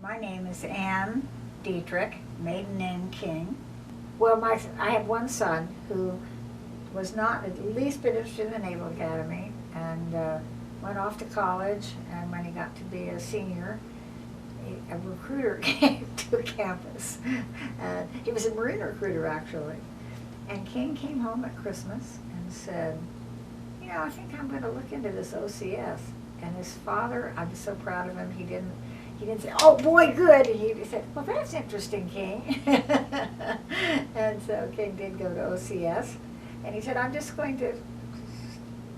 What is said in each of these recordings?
My name is Ann Dietrich, maiden name King. Well, I have one son who was not at least bit interested in the Naval Academy and went off to college, and when he got to be a senior, a recruiter came to campus. He was a Marine recruiter, actually. And King came home at Christmas and said, you know, I think I'm going to look into this OCS. And his father, I was so proud of him, he didn't say, oh boy, good. He said, well, that's interesting, King. And so King did go to OCS. And he said, I'm just going to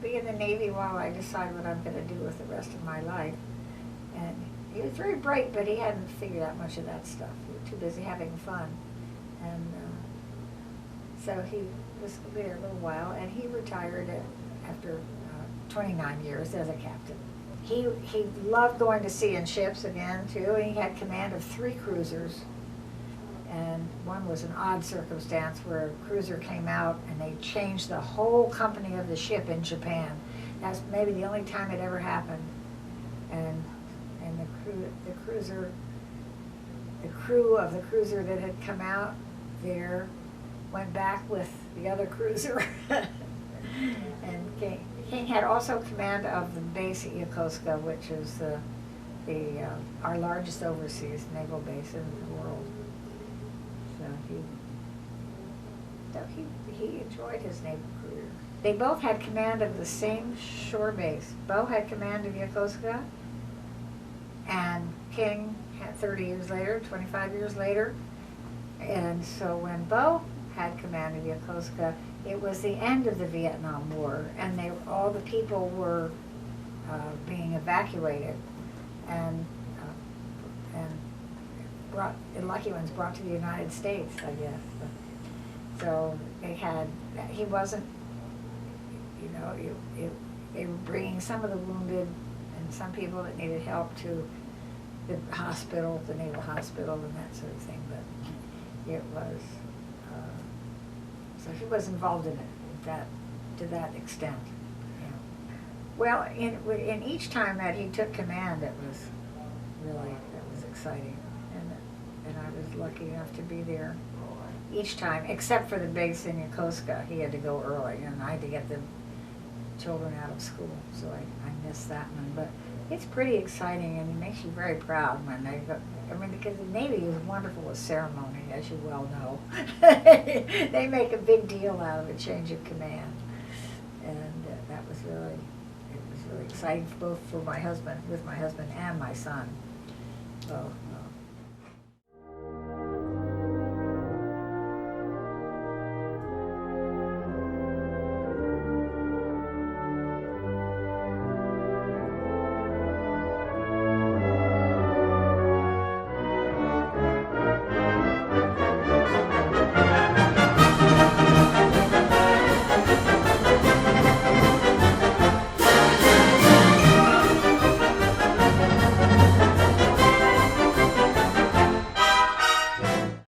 be in the Navy while I decide what I'm going to do with the rest of my life. And he was very bright, but he hadn't figured out much of that stuff. He was too busy having fun. And so he was there a little while, and he retired after 29 years as a captain. He loved going to sea in ships again, too. He had command of 3 cruisers. And one was an odd circumstance where a cruiser came out and they changed the whole company of the ship in Japan. That's maybe the only time it ever happened. And the crew of the cruiser that had come out there went back with the other cruiser. And King had also command of the base at Yokosuka, which is our largest overseas naval base in the world. So he enjoyed his naval career. They both had command of the same shore base. Bo had command of Yokosuka, and King had 30 years later, 25 years later. And so when Bo had command of Yokosuka, it was the end of the Vietnam War, and all the people were being evacuated, and the lucky ones brought to the United States, I guess. So he wasn't, you know, they were bringing some of the wounded and some people that needed help to the hospital, the Naval Hospital, and that sort of thing, but it was, so he was involved in it to that extent. Yeah. Well, in each time that he took command, it was exciting, and I was lucky enough to be there each time, except for the base in Yokosuka. He had to go early, and I had to get the children out of school, so I missed that one. But it's pretty exciting, and it makes you very proud when they go. I mean, because the Navy is wonderful with ceremony, as you well know. They make a big deal out of a change of command, and it was really exciting both for my husband and my son. So